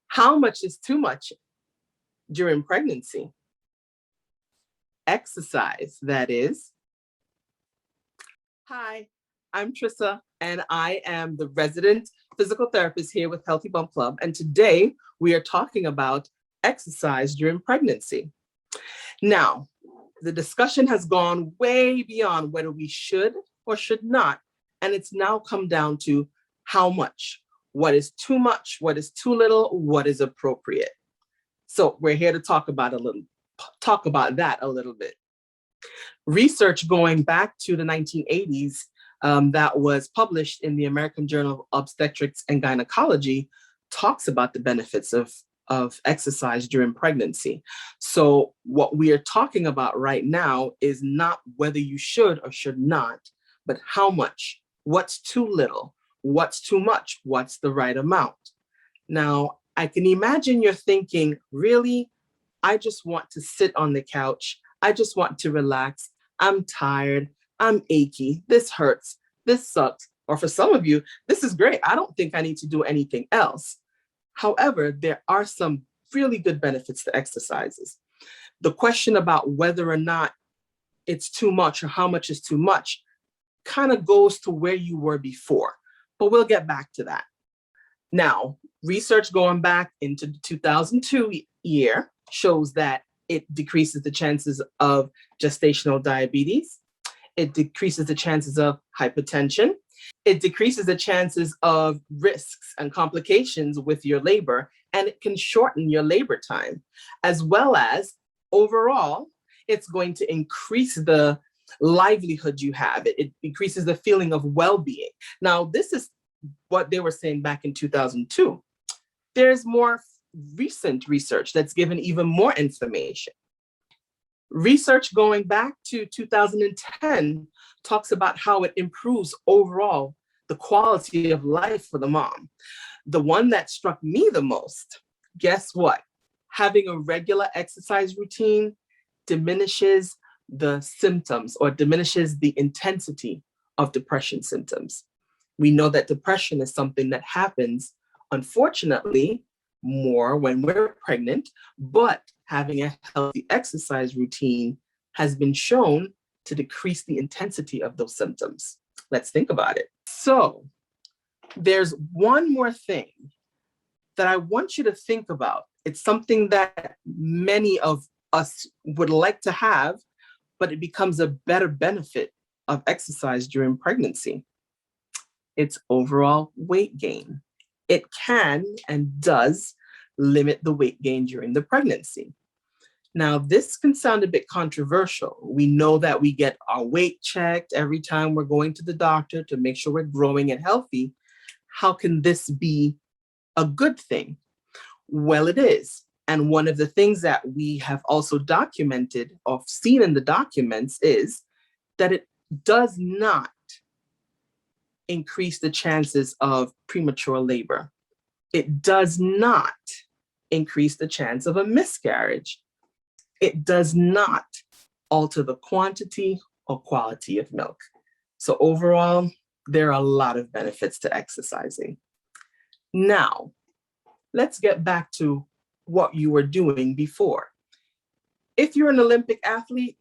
How much is too much during pregnancy? Exercise, that is. Hi, I'm Trissa, and I am the resident physical therapist here with Healthy Bump Club. And today we are talking about exercise during pregnancy. Now, the discussion has gone way beyond whether we should or should not. And it's now come down to how much, what is too much, what is too little, what is appropriate. So we're here to talk about that a little bit. Research going back to the 1980s that was published in the American Journal of Obstetrics and Gynecology talks about the benefits of exercise during pregnancy. So what we are talking about right now is not whether you should or should not, but how much, what's too little, what's too much, what's the right amount. Now, I can imagine you're thinking, really, I just want to sit on the couch. I just want to relax. I'm tired. I'm achy. This hurts. This sucks. Or for some of you, this is great. I don't think I need to do anything else. However, there are some really good benefits to exercises. The question about whether or not it's too much or how much is too much kind of goes to where you were before, but we'll get back to that. Now, research going back into the 2002 year shows that it decreases the chances of gestational diabetes. It decreases the chances of hypertension. It decreases the chances of risks and complications with your labor, and it can shorten your labor time, as well as overall, it's going to increase the livelihood you have. It increases the feeling of well-being. Now, this is what they were saying back in 2002. There's more recent research that's given even more information. Research going back to 2010 talks about how it improves overall the quality of life for the mom. The one that struck me the most, guess what? Having a regular exercise routine diminishes the symptoms or diminishes the intensity of depression symptoms. We know that depression is something that happens, unfortunately, more when we're pregnant, but having a healthy exercise routine has been shown to decrease the intensity of those symptoms. Let's think about it. So there's one more thing that I want you to think about. It's something that many of us would like to have, but it becomes a better benefit of exercise during pregnancy. It's overall weight gain. It can and does limit the weight gain during the pregnancy. Now, this can sound a bit controversial. We know that we get our weight checked every time we're going to the doctor to make sure we're growing and healthy. How can this be a good thing? Well, it is. And one of the things that we have also documented or seen in the documents is that it does not increase the chances of premature labor. It does not increase the chance of a miscarriage. It does not alter the quantity or quality of milk. So overall, there are a lot of benefits to exercising. Now, let's get back to what you were doing before. If you're an Olympic athlete,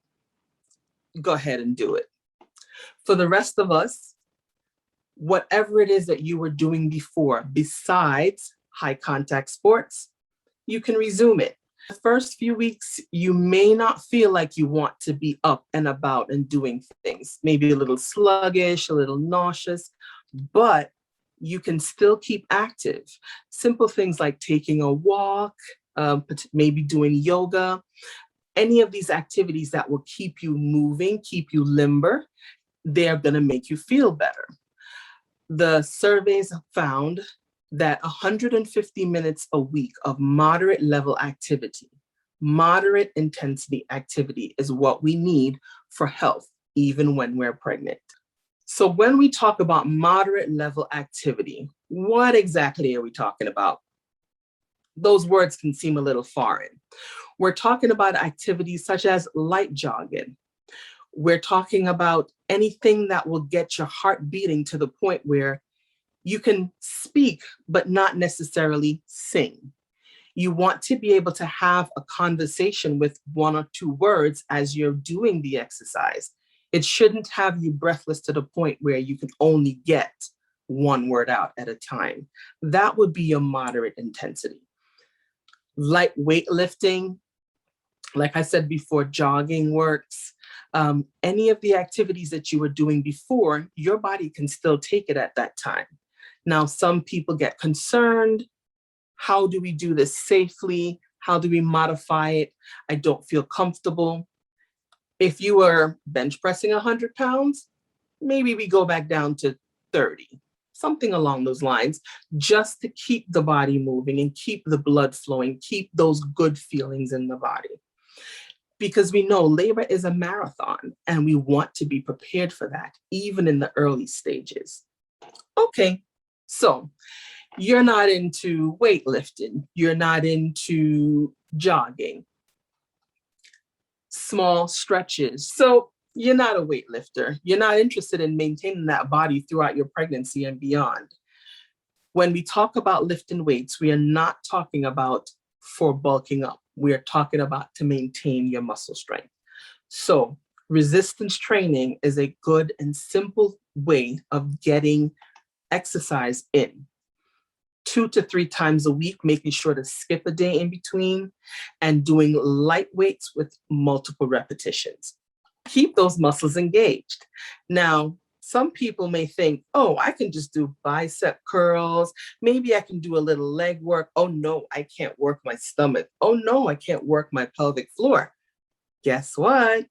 go ahead and do it. For the rest of us, whatever it is that you were doing before, besides high contact sports, you can resume it. The first few weeks, you may not feel like you want to be up and about and doing things, maybe a little sluggish, a little nauseous, but you can still keep active. Simple things like taking a walk, maybe doing yoga, any of these activities that will keep you moving, keep you limber, they're gonna make you feel better. The surveys found that 150 minutes a week of moderate level activity, moderate intensity activity is what we need for health, even when we're pregnant. So when we talk about moderate level activity, what exactly are we talking about? Those words can seem a little foreign. We're talking about activities such as light jogging. We're talking about anything that will get your heart beating to the point where you can speak, but not necessarily sing. You want to be able to have a conversation with 1 or 2 words as you're doing the exercise. It shouldn't have you breathless to the point where you can only get 1 word out at a time. That would be your moderate intensity. Light weightlifting, like I said before, jogging works. Any of the activities that you were doing before, your body can still take it at that time. Now, some people get concerned. How do we do this safely? How do we modify it? I don't feel comfortable. If you were bench pressing 100 pounds, maybe we go back down to 30, something along those lines, just to keep the body moving and keep the blood flowing, keep those good feelings in the body. Because we know labor is a marathon and we want to be prepared for that, even in the early stages. Okay, so you're not into weightlifting, you're not into jogging, small stretches. So you're not a weightlifter. You're not interested in maintaining that body throughout your pregnancy and beyond. When we talk about lifting weights, we are not talking about for bulking up. We are talking about to maintain your muscle strength. So resistance training is a good and simple way of getting exercise in. 2 to 3 times a week, making sure to skip a day in between, and doing light weights with multiple repetitions. Keep those muscles engaged. Now, some people may think, oh, I can just do bicep curls. Maybe I can do a little leg work. Oh no, I can't work my stomach. Oh no, I can't work my pelvic floor. Guess what?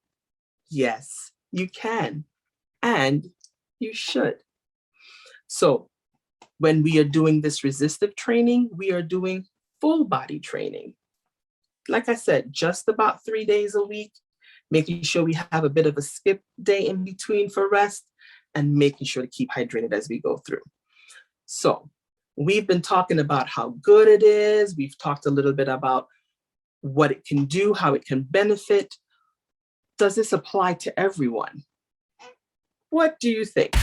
Yes, you can. And you should. So when we are doing this resistive training, we are doing full body training. Like I said, just about 3 days a week, making sure we have a bit of a skip day in between for rest, and making sure to keep hydrated as we go through. So we've been talking about how good it is. We've talked a little bit about what it can do, how it can benefit. Does this apply to everyone? What do you think?